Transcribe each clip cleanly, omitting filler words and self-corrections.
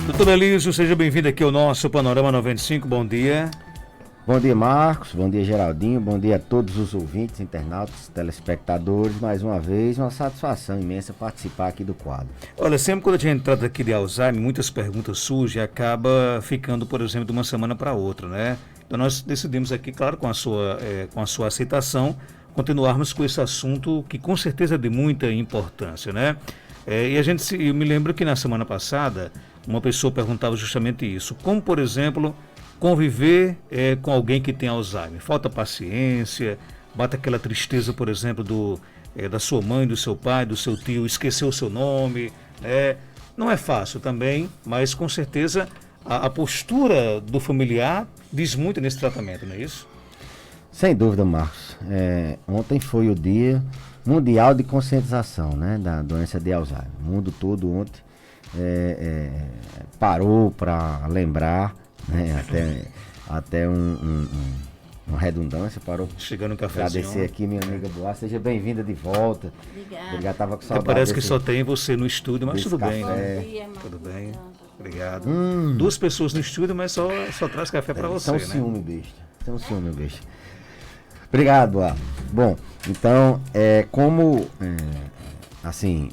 Doutor Elísio, seja bem-vindo aqui ao nosso Panorama 95, bom dia. Bom dia, Marcos, bom dia, Geraldinho, bom dia a todos os ouvintes, internautas, telespectadores. Mais uma vez, uma satisfação imensa participar aqui do quadro. Olha, sempre quando a gente trata aqui de Alzheimer, muitas perguntas surgem e acaba ficando, por exemplo, de uma semana para outra, né? Então nós decidimos aqui, claro, com a sua aceitação, continuarmos com esse assunto que com certeza é de muita importância, né? Eu me lembro que na semana passada, uma pessoa perguntava justamente isso. Como, por exemplo, conviver com alguém que tem Alzheimer? Falta paciência, bate aquela tristeza, por exemplo, da sua mãe, do seu pai, do seu tio, esqueceu o seu nome. Não é fácil também, mas com certeza a postura do familiar diz muito nesse tratamento, não é isso? Sem dúvida, Marcos. Ontem foi o Dia Mundial de Conscientização, né, da doença de Alzheimer. O mundo todo ontem parou para lembrar, né, até uma redundância, parou. Chegando um cafezinho. Agradecer aqui minha amiga Boa, seja bem-vinda de volta. Obrigada. Tava com saudade. Parece que só tem você no estúdio, mas tudo bem, café. né? Bom dia, Tudo bem. Obrigado. 2 pessoas no estúdio, mas só traz café para você, São né? ciúme, besta. São ciúme, besta. Obrigado, Boa. Bom, então, assim,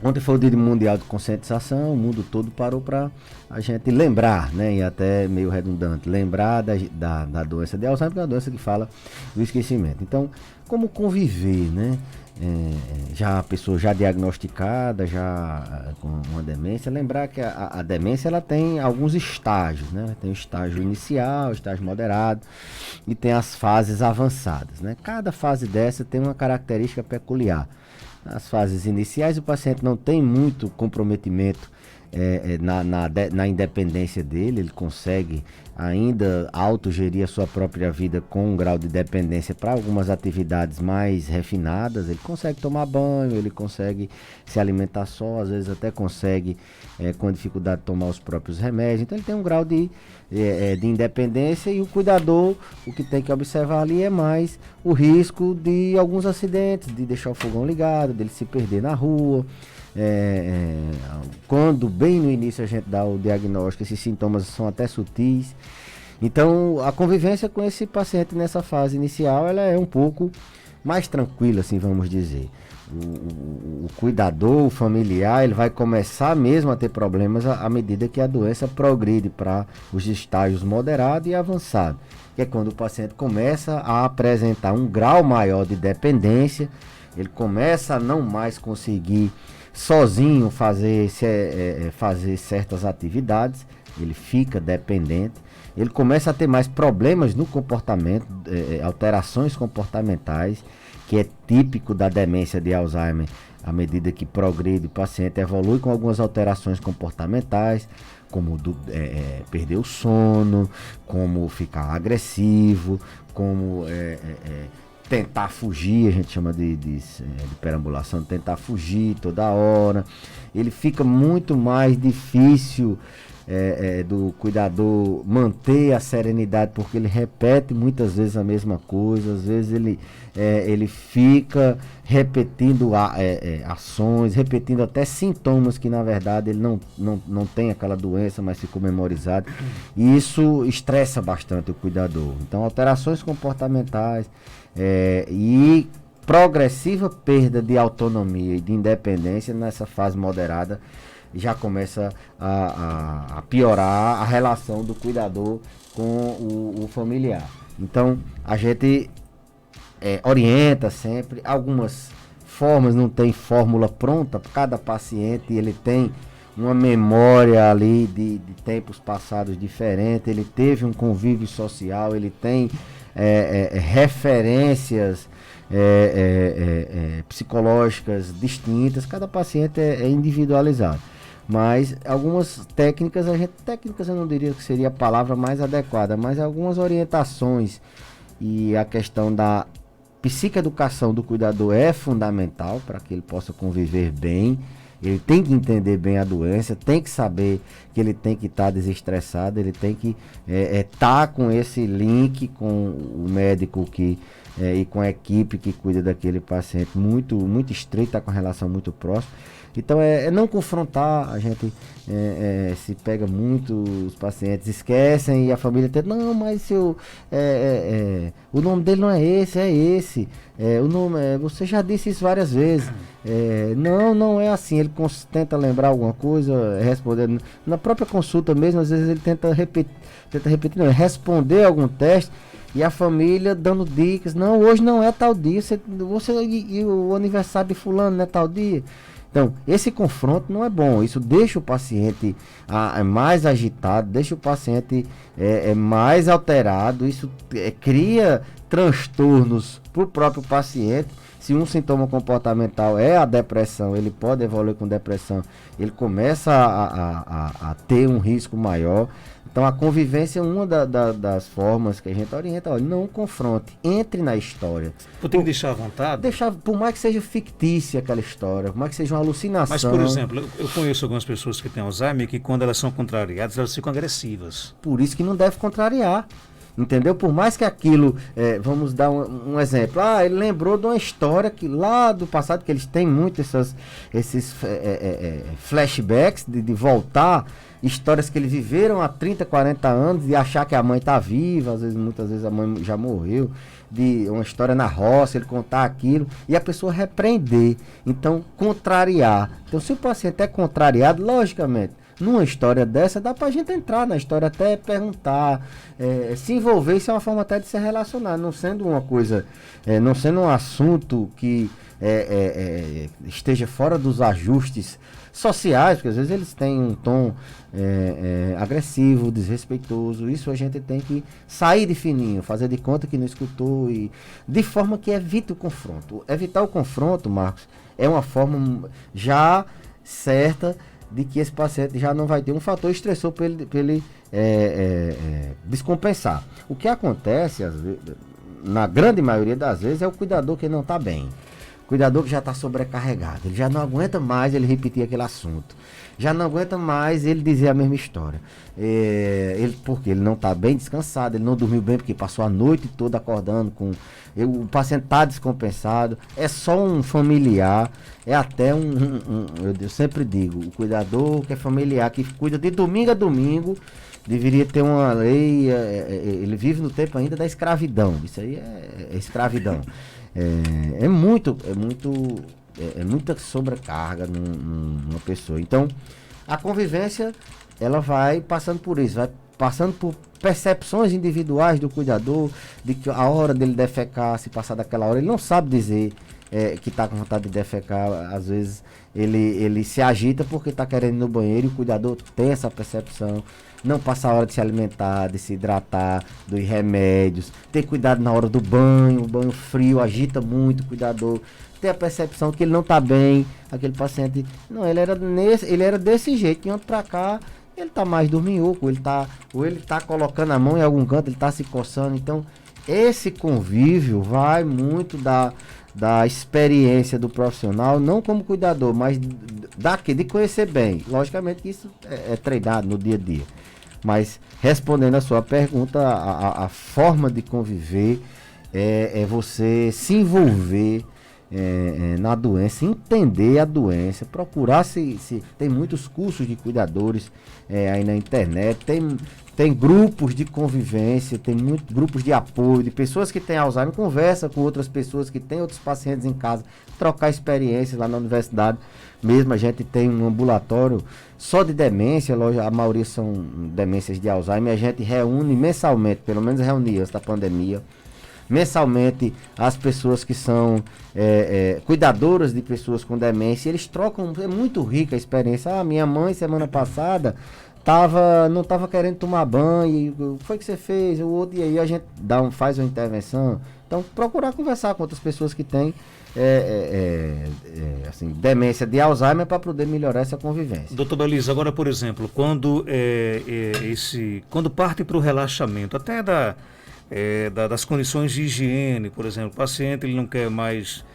ontem foi o Dia Mundial de Conscientização, o mundo todo parou para a gente lembrar, né, e até meio redundante, lembrar da doença de Alzheimer, que é uma doença que fala do esquecimento. Então, como conviver, né, já a pessoa já diagnosticada, já com uma demência, lembrar que a demência ela tem alguns estágios, né, tem o estágio inicial, o estágio moderado e tem as fases avançadas, né. Cada fase dessa tem uma característica peculiar. Nas fases iniciais, o paciente não tem muito comprometimento na independência dele, ele consegue ainda autogerir a sua própria vida com um grau de dependência para algumas atividades mais refinadas, ele consegue tomar banho, ele consegue se alimentar só, às vezes até consegue com dificuldade tomar os próprios remédios, então ele tem um grau de independência e o cuidador, o que tem que observar ali é mais o risco de alguns acidentes, de deixar o fogão ligado, dele se perder na rua. Quando bem no início a gente dá o diagnóstico, esses sintomas são até sutis. Então a convivência com esse paciente nessa fase inicial ela é um pouco mais tranquila, assim vamos dizer. O cuidador, o familiar, ele vai começar mesmo a ter problemas à medida que a doença progride para os estágios moderado e avançado, que é quando o paciente começa a apresentar um grau maior de dependência, ele começa a não mais conseguir sozinho fazer certas atividades, ele fica dependente, ele começa a ter mais problemas no comportamento, alterações comportamentais, que é típico da demência de Alzheimer. À medida que progride, o paciente evolui com algumas alterações comportamentais, como perder o sono, como ficar agressivo, como tentar fugir, a gente chama de perambulação, tentar fugir toda hora. Ele fica muito mais difícil do cuidador manter a serenidade, porque ele repete muitas vezes a mesma coisa, às vezes ele fica repetindo ações, repetindo até sintomas que na verdade ele não tem aquela doença, mas ficou memorizado, e isso estressa bastante o cuidador. Então alterações comportamentais e progressiva perda de autonomia e de independência nessa fase moderada já começa a piorar a relação do cuidador com o familiar. Então a gente orienta sempre, algumas formas, não tem fórmula pronta, cada paciente ele tem uma memória ali de tempos passados diferente, ele teve um convívio social, ele tem referências psicológicas distintas, cada paciente é individualizado. Mas algumas técnicas, técnicas eu não diria que seria a palavra mais adequada, mas algumas orientações e a questão da psicoeducação do cuidador é fundamental para que ele possa conviver bem. Ele tem que entender bem a doença, tem que saber que ele tem que estar desestressado, ele tem que estar com esse link com o médico e com a equipe que cuida daquele paciente muito, muito estreita, com a relação muito próxima. Então é não confrontar, a gente se pega muito, os pacientes esquecem e a família tenta, não, mas o nome dele não é esse, é esse. O nome, você já disse isso várias vezes. Não é assim. Ele tenta lembrar alguma coisa, responder. Na própria consulta mesmo, às vezes ele tenta repetir, não, responder algum teste. E a família dando dicas, não, hoje não é tal dia, e o aniversário de fulano não é tal dia. Então, esse confronto não é bom, isso deixa o paciente mais agitado, deixa o paciente mais alterado, isso cria transtornos para o próprio paciente. Se um sintoma comportamental é a depressão, ele pode evoluir com depressão, ele começa a ter um risco maior. Então a convivência é uma das formas que a gente orienta. Olha, não confronte, entre na história. Tem que deixar à vontade? Por mais que seja fictícia aquela história, por mais que seja uma alucinação. Mas, por exemplo, eu conheço algumas pessoas que têm Alzheimer que quando elas são contrariadas, elas ficam agressivas. Por isso que não deve contrariar. Entendeu? Por mais que aquilo, vamos dar um exemplo. Ele lembrou de uma história que lá do passado, que eles têm muito esses flashbacks de voltar, histórias que eles viveram há 30, 40 anos, de achar que a mãe está viva, muitas vezes a mãe já morreu, de uma história na roça, ele contar aquilo, e a pessoa repreender. Então, contrariar. Então, se o paciente é contrariado, logicamente, numa história dessa, dá pra gente entrar na história, até perguntar, se envolver. Isso é uma forma até de se relacionar, não sendo uma coisa, não sendo um assunto que esteja fora dos ajustes sociais, porque às vezes eles têm um tom agressivo, desrespeitoso. Isso a gente tem que sair de fininho, fazer de conta que não escutou, e de forma que evite o confronto. Evitar o confronto, Marcos, é uma forma já certa de que esse paciente já não vai ter um fator estressor para ele descompensar. O que acontece, às vezes, na grande maioria das vezes, é o cuidador que não está bem. O cuidador que já está sobrecarregado. Ele já não aguenta mais ele repetir aquele assunto. Já não aguenta mais ele dizer a mesma história. Porque ele não está bem descansado, ele não dormiu bem porque passou a noite toda acordando com... O paciente está descompensado, é só um familiar, é até eu sempre digo, o cuidador que é familiar, que cuida de domingo a domingo, deveria ter uma lei, ele vive no tempo ainda da escravidão. Isso aí é escravidão. É muita sobrecarga numa pessoa. Então, a convivência, ela vai passando por isso, vai passando por percepções individuais do cuidador, de que a hora dele defecar, se passar daquela hora, ele não sabe dizer que está com vontade de defecar. Às vezes ele se agita porque está querendo ir no banheiro, e o cuidador tem essa percepção. Não passa a hora de se alimentar, de se hidratar, dos remédios, ter cuidado na hora do banho. O banho frio agita muito o cuidador, ter a percepção que ele não está bem. Aquele paciente, não, ele era desse jeito, de ontem para cá ele está mais dorminhoco, ou ele tá colocando a mão em algum canto, ele está se coçando. Então esse convívio vai muito da experiência do profissional, não como cuidador, mas de conhecer bem. Logicamente que isso é treinado no dia a dia. Mas, respondendo a sua pergunta, a forma de conviver é você se envolver na doença, entender a doença, procurar se tem muitos cursos de cuidadores aí na internet, tem grupos de convivência, tem muitos grupos de apoio, de pessoas que têm Alzheimer, conversa com outras pessoas que têm outros pacientes em casa, trocar experiências. Lá na universidade mesmo a gente tem um ambulatório só de demência, a maioria são demências de Alzheimer. A gente reúne mensalmente, pelo menos reunia antes da pandemia, mensalmente as pessoas que são cuidadoras de pessoas com demência. Eles trocam, é muito rica a experiência. Minha mãe semana passada não estava querendo tomar banho, o que foi que você fez? O outro, e aí a gente faz uma intervenção. Então, procurar conversar com outras pessoas que têm assim, demência de Alzheimer, para poder melhorar essa convivência. Doutor Belisa, agora, por exemplo, quando parte para o relaxamento, até das condições de higiene, por exemplo, o paciente ele não quer mais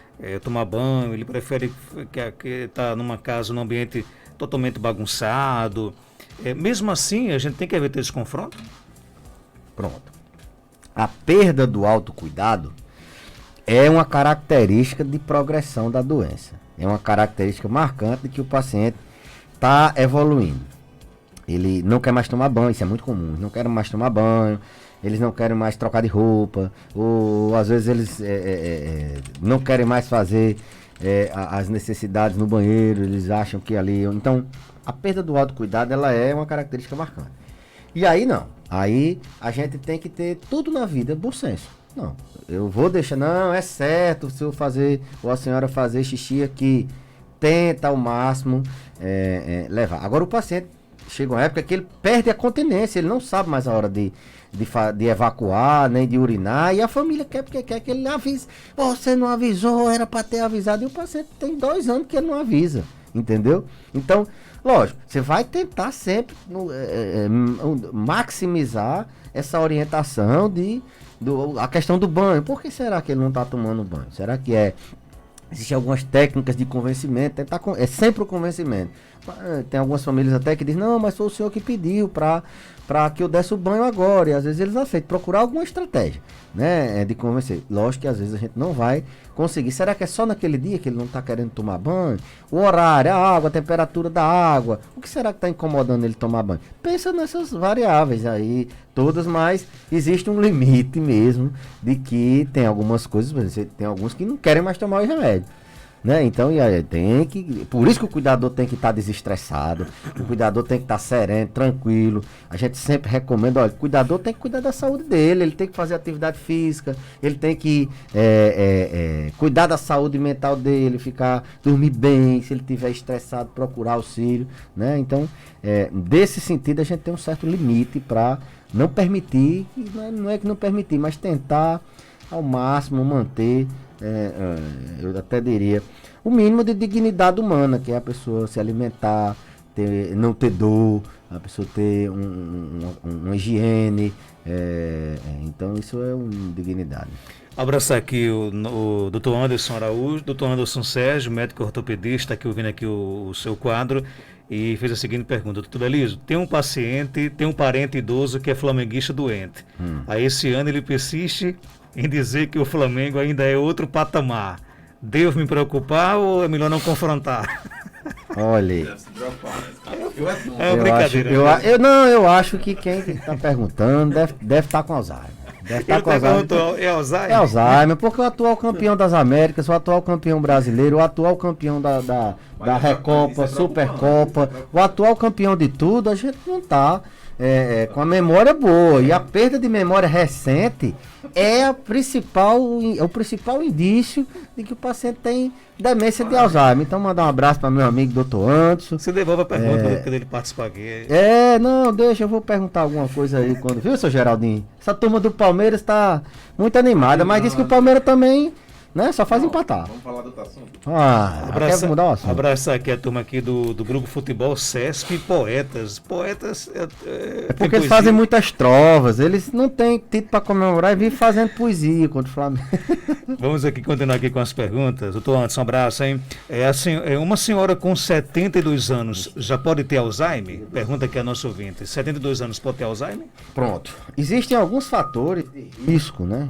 tomar banho, ele prefere estar numa casa, num ambiente totalmente bagunçado. Mesmo assim, a gente tem que evitar esse confronto? Pronto. A perda do autocuidado é uma característica de progressão da doença. é uma característica marcante de que o paciente está evoluindo. Ele não quer mais tomar banho, isso é muito comum, não querem mais tomar banho, eles não querem mais trocar de roupa, ou às vezes eles não querem mais fazer as necessidades no banheiro, eles acham que ali... Então, a perda do autocuidado, ela é uma característica marcante. E aí não, aí a gente tem que ter tudo na vida bom senso. Não, eu vou deixar, não, é certo se eu fazer, ou a senhora fazer xixi aqui, tenta ao máximo levar. Agora o paciente chega uma época que ele perde a continência, ele não sabe mais a hora de evacuar, nem de urinar, e a família quer porque quer que ele avise. Você não avisou, era para ter avisado, e o paciente tem 2 anos que ele não avisa, entendeu? Então, lógico, você vai tentar sempre maximizar essa orientação a questão do banho. Por que será que ele não está tomando banho? Será que existem algumas técnicas de convencimento? É sempre o convencimento. Tem algumas famílias até que dizem, não, mas foi o senhor que pediu para que eu desse o banho agora. E às vezes eles aceitam procurar alguma estratégia, né, de convencer. Lógico que às vezes a gente não vai conseguir. Será que é só naquele dia que ele não está querendo tomar banho? O horário, a água, a temperatura da água. O que será que está incomodando ele tomar banho? Pensa nessas variáveis aí todas, mas existe um limite mesmo de que tem algumas coisas, tem alguns que não querem mais tomar o remédio, né? Então, por isso que o cuidador tem que estar desestressado, o cuidador tem que estar sereno, tranquilo. A gente sempre recomenda, olha, o cuidador tem que cuidar da saúde dele, ele tem que fazer atividade física, ele tem que cuidar da saúde mental dele, dormir bem, se ele estiver estressado, procurar auxílio, né? Então, desse sentido, a gente tem um certo limite para não permitir, não é que não permitir, mas tentar ao máximo manter, eu até diria, o mínimo de dignidade humana, que é a pessoa se alimentar, não ter dor, a pessoa ter uma higiene, então isso é uma dignidade. Abraçar aqui o Dr. Anderson Araújo, Dr. Anderson Sérgio, médico ortopedista, aqui ouvindo aqui o seu quadro, e fez a seguinte pergunta: doutor Eliso, tem um parente idoso que é flamenguista doente. Aí esse ano ele persiste em dizer que o Flamengo ainda é outro patamar. Devo me preocupar ou é melhor não confrontar? Olha, é uma brincadeira. Eu acho que quem está perguntando deve estar com Alzheimer. É Alzheimer? É Alzheimer, porque o atual campeão das Américas, o atual campeão brasileiro, o atual campeão da Recopa, Supercopa, o atual campeão de tudo, a gente não está com a memória boa. E a perda de memória recente é o principal indício de que o paciente tem demência de Alzheimer. Então, mandar um abraço para meu amigo Dr. Anderson. Você devolve a pergunta quando ele participar aqui. Não, deixa, eu vou perguntar alguma coisa aí quando. Viu, seu Geraldinho? Essa turma do Palmeiras está muito animada, mas diz que o Palmeiras também, né, só faz empatar. Vamos falar do outro assunto. Quer mudar o assunto? Abraçar aqui a turma aqui do Grupo Futebol Sesp Poetas. Poetas porque eles fazem muitas trovas, eles não têm título para comemorar e vivem fazendo poesia contra o Flamengo. Vamos aqui continuar aqui com as perguntas. Doutor Anderson, um abraço, hein? Uma senhora com 72 anos já pode ter Alzheimer? Pergunta aqui a nossa ouvinte. 72 anos pode ter Alzheimer? Pronto. Existem alguns fatores de risco, né?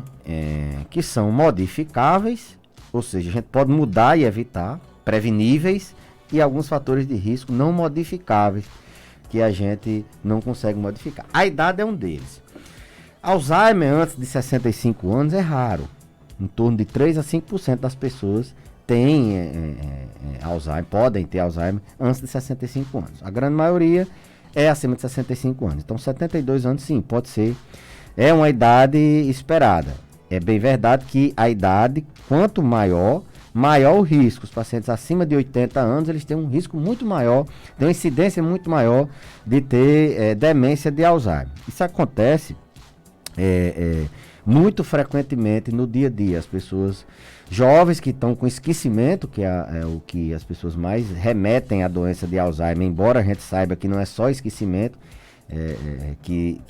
Que são modificáveis, ou seja, a gente pode mudar e evitar, preveníveis, e alguns fatores de risco não modificáveis, que a gente não consegue modificar. A idade é um deles. Alzheimer antes de 65 anos é raro. Em torno de 3 a 5% das pessoas têm Alzheimer, podem ter Alzheimer antes de 65 anos. A grande maioria é acima de 65 anos. Então, 72 anos, sim, pode ser. É uma idade esperada. É bem verdade que a idade, quanto maior o risco. Os pacientes acima de 80 anos, eles têm um risco muito maior, têm uma incidência muito maior de ter demência de Alzheimer. Isso acontece muito frequentemente no dia a dia. As pessoas jovens que estão com esquecimento, que é o que as pessoas mais remetem à doença de Alzheimer, embora a gente saiba que não é só esquecimento, que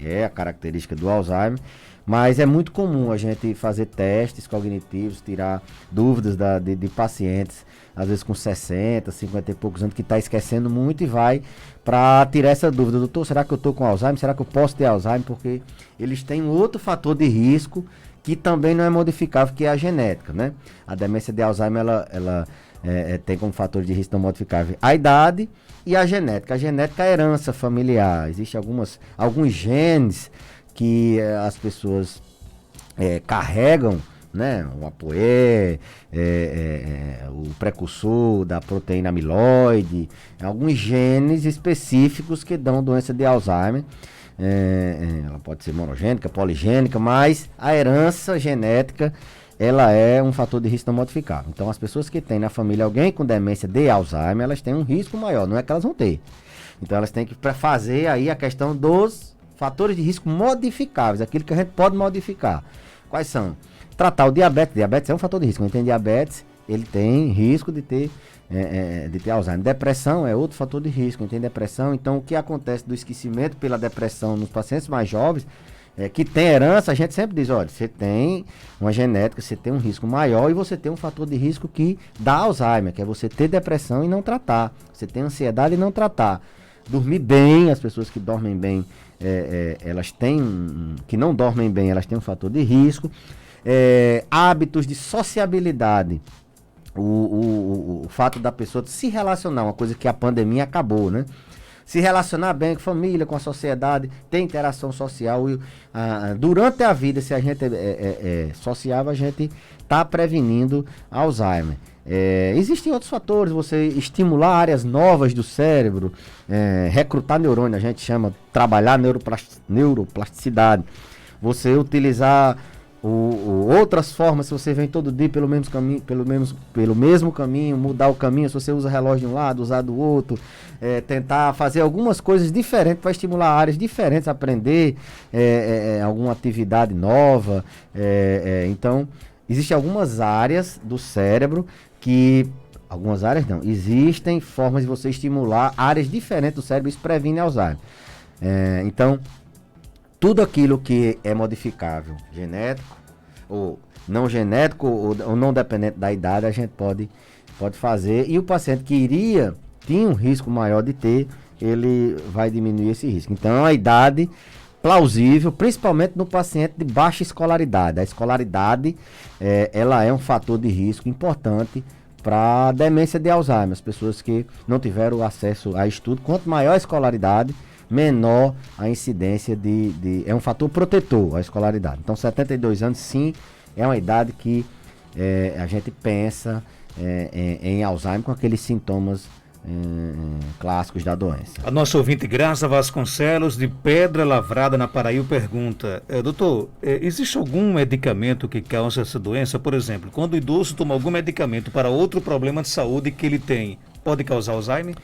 é a característica do Alzheimer, mas é muito comum a gente fazer testes cognitivos, tirar dúvidas de pacientes, às vezes com 60, 50 e poucos anos, que está esquecendo muito e vai para tirar essa dúvida. Doutor, será que eu estou com Alzheimer? Será que eu posso ter Alzheimer? Porque eles têm um outro fator de risco que também não é modificável, que é a genética, né? A demência de Alzheimer, ela tem como fator de risco não modificável a idade e a genética. A genética é a herança familiar. Existem alguns genes que as pessoas carregam, né? O ApoE, o precursor da proteína amiloide, alguns genes específicos que dão doença de Alzheimer. Ela pode ser monogênica, poligênica, mas a herança genética ela é um fator de risco não modificável. Então, as pessoas que têm na família alguém com demência de Alzheimer, elas têm um risco maior, não é que elas vão ter. Então, elas têm que fazer aí a questão dos fatores de risco modificáveis, aquilo que a gente pode modificar. Quais são? Tratar o diabetes. Diabetes é um fator de risco. Quem tem diabetes, ele tem risco de ter Alzheimer. Depressão é outro fator de risco. Quem tem depressão, então o que acontece do esquecimento pela depressão nos pacientes mais jovens, que tem herança, a gente sempre diz, olha, você tem uma genética, você tem um risco maior e você tem um fator de risco que dá Alzheimer, que é você ter depressão e não tratar. Você tem ansiedade e não tratar. Dormir bem, as pessoas que dormem bem, elas têm, que não dormem bem, elas têm um fator de risco. Hábitos de sociabilidade, o fato da pessoa se relacionar, uma coisa que a pandemia acabou, né? Se relacionar bem com a família, com a sociedade, ter interação social. Durante a vida, se a gente é sociável, a gente está prevenindo Alzheimer. Existem outros fatores, você estimular áreas novas do cérebro, recrutar neurônio, a gente chama, trabalhar neuroplasticidade. Você utilizar outras formas, se você vem todo dia pelo mesmo caminho, pelo mesmo caminho, mudar o caminho, se você usa relógio de um lado, usar do outro, tentar fazer algumas coisas diferentes para estimular áreas diferentes, aprender alguma atividade nova. Então, existem algumas áreas do cérebro que... Algumas áreas não. Existem formas de você estimular áreas diferentes do cérebro, isso previne Alzheimer. Então, tudo aquilo que é modificável, genético, ou não genético, ou não dependente da idade, a gente pode fazer. E o paciente que tinha um risco maior de ter, ele vai diminuir esse risco. Então, a idade plausível, principalmente no paciente de baixa escolaridade. A escolaridade, ela é um fator de risco importante para demência de Alzheimer. As pessoas que não tiveram acesso a estudo, quanto maior a escolaridade, menor a incidência é um fator protetor a escolaridade. Então, 72 anos, sim, é uma idade que a gente pensa em Alzheimer com aqueles sintomas clássicos da doença. A nossa ouvinte Graça Vasconcelos, de Pedra Lavrada, na Paraíba, pergunta: doutor, existe algum medicamento que causa essa doença? Por exemplo, quando o idoso toma algum medicamento para outro problema de saúde que ele tem, pode causar Alzheimer?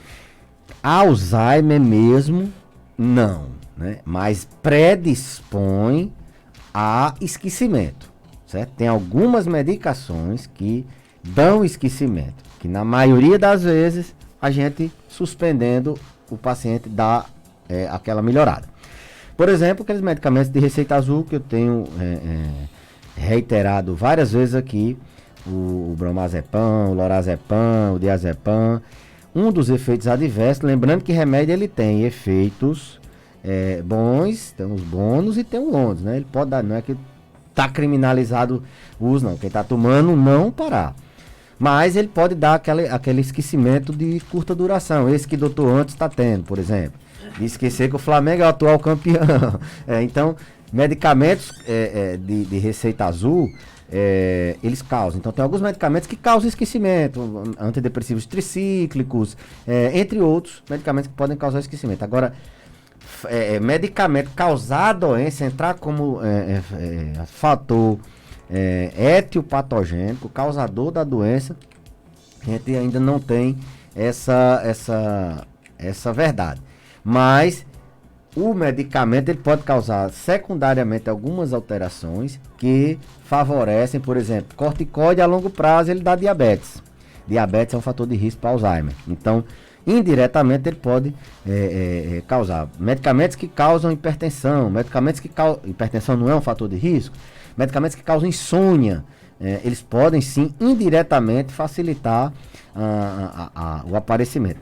Alzheimer mesmo, não, né? Mas predispõe a esquecimento, certo? Tem algumas medicações que dão esquecimento, que na maioria das vezes a gente suspendendo o paciente dá aquela melhorada. Por exemplo, aqueles medicamentos de receita azul que eu tenho reiterado várias vezes aqui, o bromazepam, o lorazepam, o diazepam. Um dos efeitos adversos, lembrando que remédio ele tem efeitos bons, tem os bônus e tem os ônus, né? Ele pode dar, não é que tá criminalizado o uso, não. Quem tá tomando, não parar. Mas ele pode dar aquele esquecimento de curta duração, esse que o doutor antes está tendo, por exemplo. De esquecer que o Flamengo é o atual campeão. Então, medicamentos de receita azul, eles causam. Então, tem alguns medicamentos que causam esquecimento, antidepressivos tricíclicos, entre outros medicamentos que podem causar esquecimento. Agora, medicamento causar a doença, entrar como fator etiopatogênico, causador da doença, a gente ainda não tem essa verdade. Mas o medicamento ele pode causar secundariamente algumas alterações que favorecem, por exemplo, corticoide a longo prazo ele dá diabetes. Diabetes é um fator de risco para Alzheimer. Então, indiretamente ele pode causar. Medicamentos que causam hipertensão, hipertensão não é um fator de risco. Medicamentos que causam insônia, eles podem sim indiretamente facilitar o aparecimento.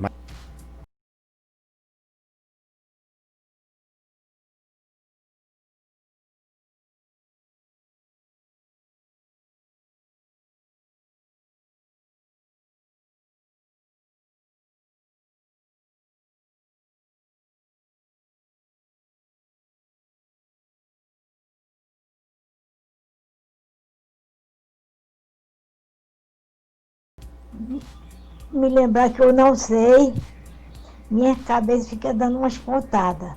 me lembrar que eu não sei, minha cabeça fica dando umas pontadas.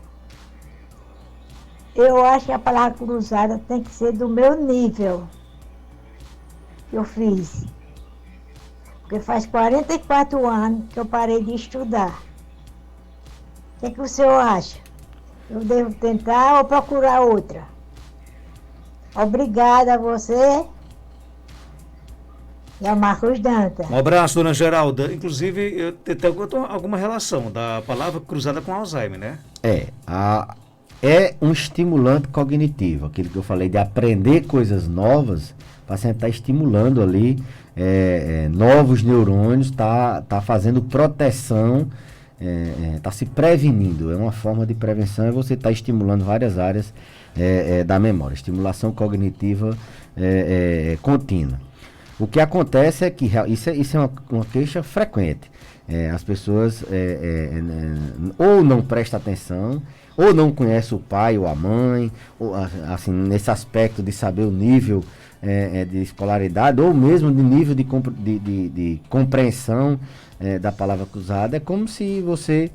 Eu acho que a palavra cruzada tem que ser do meu nível que eu fiz. Porque faz 44 anos que eu parei de estudar. O que o senhor acha? Eu devo tentar ou procurar outra? Obrigada a você e a Marcos Dantas. Um abraço, dona Geralda. Inclusive, tem alguma relação da palavra cruzada com Alzheimer, né? É um estimulante cognitivo, aquilo que eu falei de aprender coisas novas, o paciente está estimulando ali novos neurônios, está fazendo proteção, está se prevenindo. É uma forma de prevenção e você está estimulando várias áreas da memória, estimulação cognitiva contínua. O que acontece é que isso é uma queixa frequente. As pessoas ou não prestam atenção, ou não conhece o pai ou a mãe, ou, assim, nesse aspecto de saber o nível de escolaridade, ou mesmo de nível de compreensão da palavra cruzada. É como se você...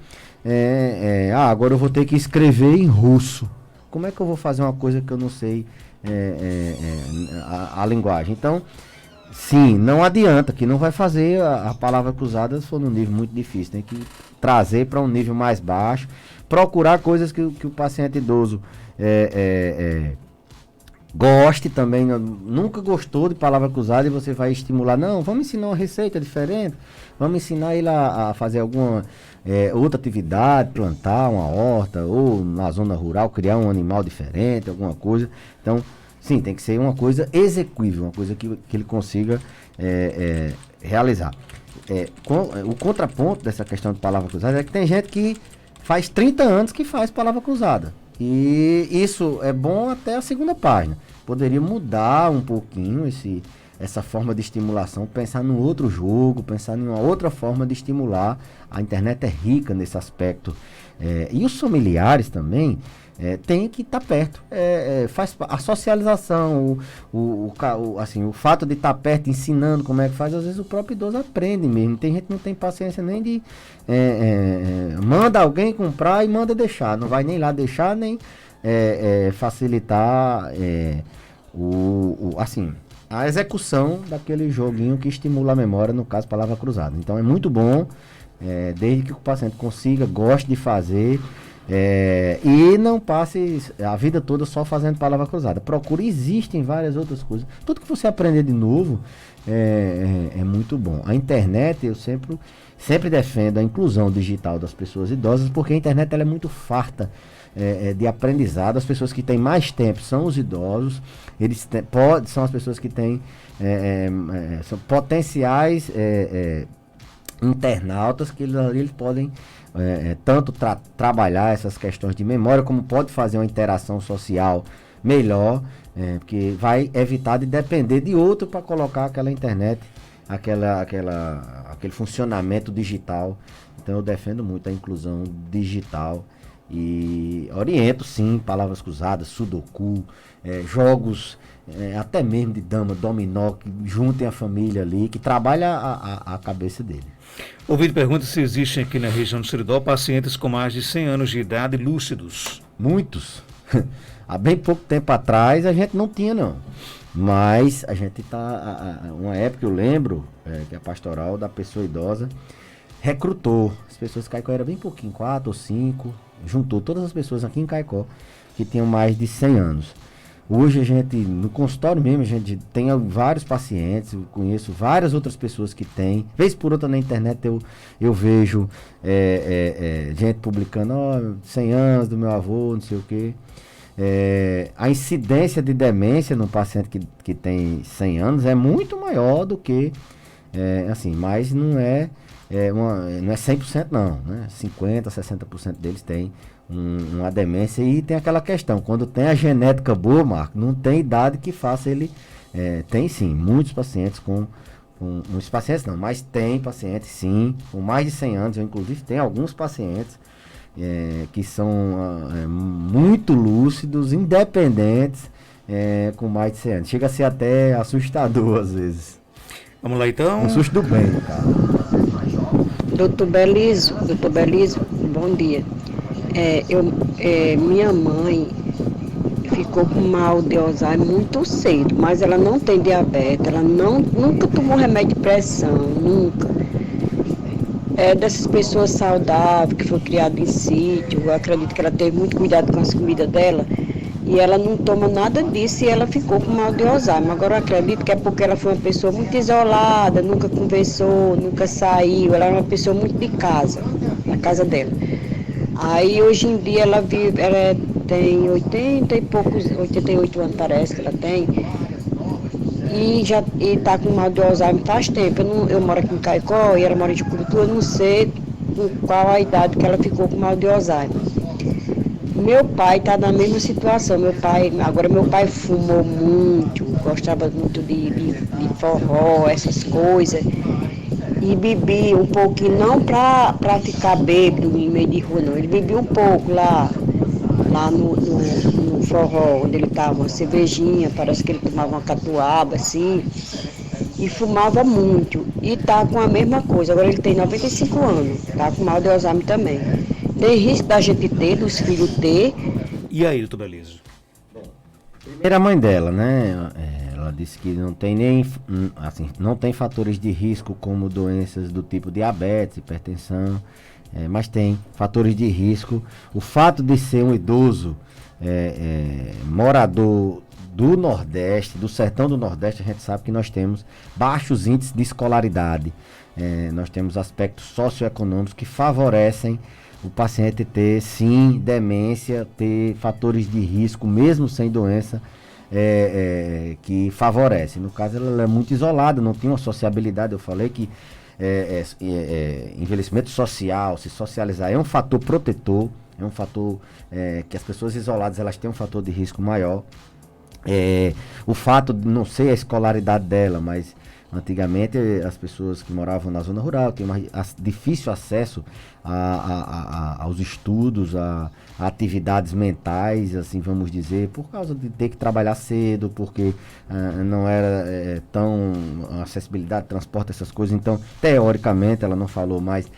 agora eu vou ter que escrever em russo. Como é que eu vou fazer uma coisa que eu não sei a linguagem? Então, sim, não adianta, que não vai fazer a palavra cruzada se for num nível muito difícil. Tem que trazer para um nível mais baixo, procurar coisas que o paciente idoso goste também. Nunca gostou de palavra cruzada e você vai estimular. Não, vamos ensinar uma receita diferente, vamos ensinar ele a fazer alguma outra atividade, plantar uma horta, ou na zona rural criar um animal diferente, alguma coisa. Então, sim, tem que ser uma coisa execuível, uma coisa que ele consiga realizar. O contraponto dessa questão de palavra cruzada é que tem gente que faz 30 anos que faz palavra cruzada. E isso é bom até a segunda página. Poderia mudar um pouquinho essa forma de estimulação, pensar num outro jogo, pensar em uma outra forma de estimular. A internet é rica nesse aspecto. E os familiares também tem que estar perto. Faz a socialização, o fato de estar perto, ensinando como é que faz, às vezes o próprio idoso aprende mesmo. Tem gente que não tem paciência nem de manda alguém comprar e manda deixar. Não vai nem lá deixar, nem facilitar assim, a execução daquele joguinho que estimula a memória, no caso, palavra cruzada. Então é muito bom, desde que o paciente consiga, goste de fazer, e não passe a vida toda só fazendo palavra cruzada. Procure, existem várias outras coisas. Tudo que você aprender de novo é muito bom. A internet, eu sempre defendo a inclusão digital das pessoas idosas, porque a internet ela é muito farta de aprendizado. As pessoas que têm mais tempo são os idosos. Eles são as pessoas que têm são potenciais internautas, que eles podem tanto trabalhar essas questões de memória, como pode fazer uma interação social melhor, porque vai evitar de depender de outro para colocar aquela internet, aquele funcionamento digital. Então eu defendo muito a inclusão digital e oriento, sim, palavras cruzadas, sudoku, jogos até mesmo de dama, dominó, que juntem a família ali, que trabalha a cabeça dele. Ouvinte pergunta se existem aqui na região do Seridó pacientes com mais de 100 anos de idade lúcidos. Muitos. Há bem pouco tempo atrás a gente não tinha, não. Mas a gente está... Uma época eu lembro que a pastoral da pessoa idosa recrutou. As pessoas de Caicó era bem pouquinho, 4 ou 5. Juntou todas as pessoas aqui em Caicó que tinham mais de 100 anos. Hoje a gente, no consultório mesmo, a gente tem vários pacientes, eu conheço várias outras pessoas que têm. Vez por outra na internet eu vejo gente publicando, 100 anos do meu avô, não sei o quê. A incidência de demência no paciente que tem 100 anos é muito maior do que, assim, mas não é 100% não, né? 50%, 60% deles tem uma demência. E tem aquela questão, quando tem a genética boa, Marco, não tem idade que faça ele, tem sim, muitos pacientes muitos pacientes não, mas tem pacientes sim, com mais de 100 anos, eu inclusive tenho alguns pacientes que são muito lúcidos, independentes, com mais de 100 anos, chega a ser até assustador às vezes. Vamos lá então. Um susto do bem, cara. Doutor Beliso, bom dia. Minha mãe ficou com mal de Alzheimer muito cedo, mas ela não tem diabetes, ela nunca tomou remédio de pressão, nunca. É dessas pessoas saudáveis, que foi criada em sítio, eu acredito que ela teve muito cuidado com as comidas dela, e ela não toma nada disso e ela ficou com mal de Alzheimer. Agora eu acredito que é porque ela foi uma pessoa muito isolada, nunca conversou, nunca saiu, ela era uma pessoa muito de casa, na casa dela. Aí hoje em dia ela tem 88 anos parece que ela tem, e tá com mal de Alzheimer faz tempo. Eu moro aqui em Caicó e ela mora em Jucurutu, eu não sei com qual a idade que ela ficou com mal de Alzheimer. Meu pai está na mesma situação. Meu pai fumou muito, gostava muito de forró, essas coisas. E bebia um pouquinho, não para ficar bêbado em meio de rua, não. Ele bebia um pouco lá no forró, onde ele estava, uma cervejinha, parece que ele tomava uma catuaba, assim. E fumava muito. E tá com a mesma coisa. Agora ele tem 95 anos, tá com mal de Alzheimer também. Tem risco da gente ter, dos filhos ter. E aí, doutor Beliso? Primeiro a mãe dela, né? Ela disse que não tem não tem fatores de risco como doenças do tipo diabetes, hipertensão, mas tem fatores de risco. O fato de ser um idoso morador do Nordeste, do sertão do Nordeste, a gente sabe que nós temos baixos índices de escolaridade. Nós temos aspectos socioeconômicos que favorecem o paciente ter, sim, demência, ter fatores de risco, mesmo sem doença, que favorece. No caso, ela é muito isolada, não tinha uma sociabilidade. Eu falei que envelhecimento social, se socializar, é um fator protetor, é um fator que as pessoas isoladas elas têm um fator de risco maior. O fato de não ser a escolaridade dela, mas antigamente as pessoas que moravam na zona rural tinham difícil acesso aos estudos, a atividades mentais, assim vamos dizer, por causa de ter que trabalhar cedo, porque não era tão acessibilidade de transporte, essas coisas. Então, teoricamente, ela não falou, mas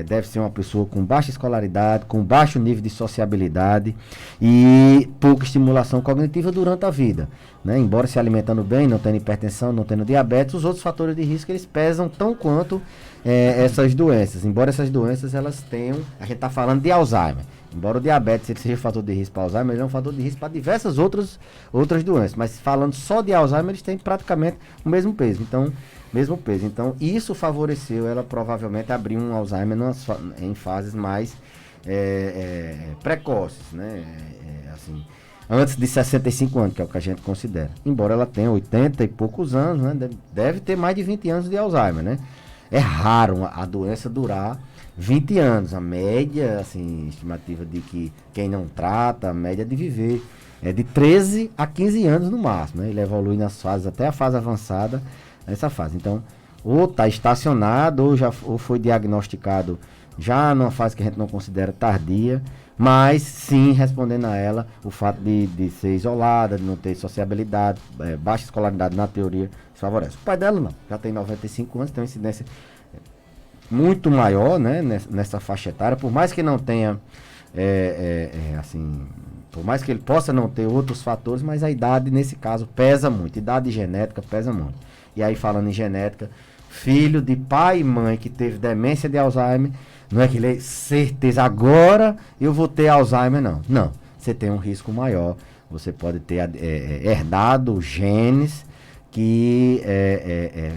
deve ser uma pessoa com baixa escolaridade, com baixo nível de sociabilidade e pouca estimulação cognitiva durante a vida, né? Embora se alimentando bem, não tendo hipertensão, não tendo diabetes, os outros fatores de risco eles pesam tão quanto essas doenças. Embora essas doenças elas tenham, a gente está falando de Alzheimer. Embora o diabetes ele seja fator de risco para Alzheimer, ele é um fator de risco para diversas outras doenças. Mas falando só de Alzheimer, eles têm praticamente o mesmo peso. Então, isso favoreceu ela provavelmente abrir um Alzheimer em fases mais precoces, né? Assim, antes de 65 anos, que é o que a gente considera. Embora ela tenha 80 e poucos anos, né? Deve ter mais de 20 anos de Alzheimer, né? É raro a doença durar 20 anos. A média, assim, estimativa de que quem não trata, a média de viver é de 13 a 15 anos no máximo, né? Ele evolui nas fases, até a fase avançada, nessa fase. Então, ou está estacionado, ou foi diagnosticado já numa fase que a gente não considera tardia, mas sim, respondendo a ela, o fato de ser isolada, de não ter sociabilidade, baixa escolaridade na teoria, favorece. O pai dela não, já tem 95 anos, tem uma incidência muito maior, né, nessa faixa etária, por mais que não tenha, assim, por mais que ele possa não ter outros fatores, mas a idade, nesse caso, pesa muito, idade genética pesa muito. E aí, falando em genética, filho de pai e mãe que teve demência de Alzheimer, não é que ele é certeza, agora eu vou ter Alzheimer, não. Não, você tem um risco maior, você pode ter herdado genes que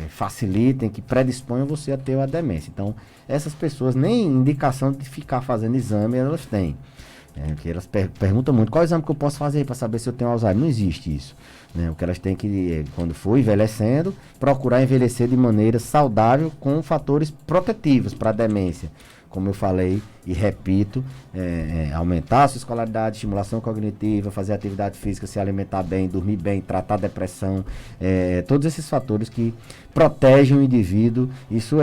facilitem, que predisponham você a ter a demência. Então, essas pessoas, nem indicação de ficar fazendo exame elas têm. Que elas perguntam muito, qual exame que eu posso fazer para saber se eu tenho Alzheimer? Não existe isso. Né? O que elas têm que, quando for envelhecendo, procurar envelhecer de maneira saudável com fatores protetivos para a demência. Como eu falei e repito, aumentar a sua escolaridade, estimulação cognitiva, fazer atividade física, se alimentar bem, dormir bem, tratar depressão, todos esses fatores que protegem o indivíduo. Isso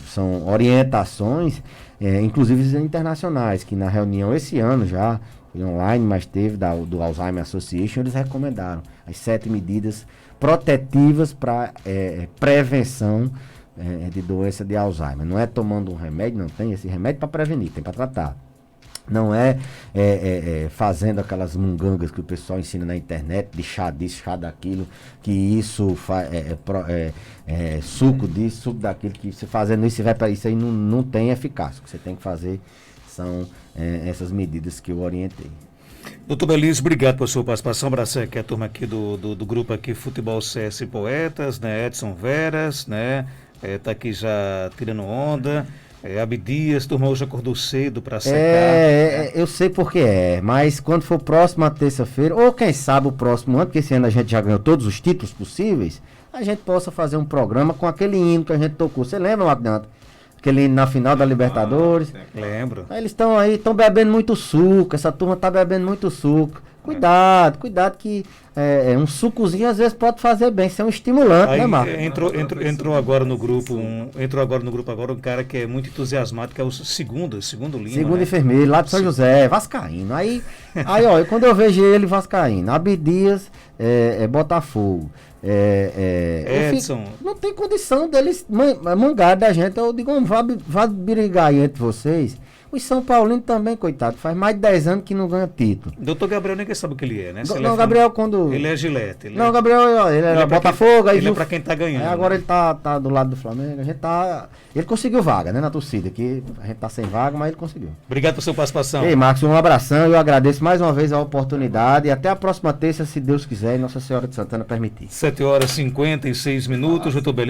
são orientações, inclusive internacionais, que na reunião esse ano já, foi online, mas teve do Alzheimer Association, eles recomendaram as 7 medidas protetivas para prevenção de doença de Alzheimer. Não é tomando um remédio, não tem esse remédio para prevenir, tem para tratar. Não é fazendo aquelas mungangas que o pessoal ensina na internet, de chá disso, chá daquilo, que isso suco disso, suco daquilo, que você fazendo isso, você vai para isso aí, não tem eficácia. O que você tem que fazer são essas medidas que eu orientei. Doutor Belísio, obrigado pela sua participação. Abraço aqui a turma aqui do grupo aqui Futebol CS Poetas, né? Edson Veras, né? Tá aqui já tirando onda. Abdias, turma hoje acordou cedo para secar. Eu sei porque mas quando for próximo a terça-feira, ou quem sabe o próximo ano, porque esse ano a gente já ganhou todos os títulos possíveis, a gente possa fazer um programa com aquele hino que a gente tocou. Você lembra, Magnata? Aquele hino na final da Libertadores. Lembro. Eles estão aí, estão bebendo muito suco, essa turma tá bebendo muito suco. Cuidado que um sucozinho às vezes pode fazer bem, isso é um estimulante, aí, né, Marcos? Entrou agora no grupo um cara que é muito entusiasmado, que é o segundo Lima. Segundo enfermeiro, lá de São José, vascaíno. Aí ó, quando eu vejo ele, vascaíno, Abdias, Botafogo, Edson. Não tem condição deles mangar da gente. Eu digo, vá brigar aí entre vocês. Os São Paulinos também, coitado, faz mais de 10 anos que não ganha título. Doutor Gabriel, ninguém sabe o que ele é, né? Gabriel quando... Ele é Gilete. Gabriel, ele era Botafogo. Ele é pra quem tá ganhando. Agora ele tá do lado do Flamengo. Ele conseguiu vaga, né, na torcida, que a gente tá sem vaga, mas ele conseguiu. Obrigado por sua participação. Ei, Marcos, um abração. Eu agradeço mais uma vez a oportunidade e até a próxima terça, se Deus quiser e Nossa Senhora de Santana permitir. 7h56, doutor Belísio.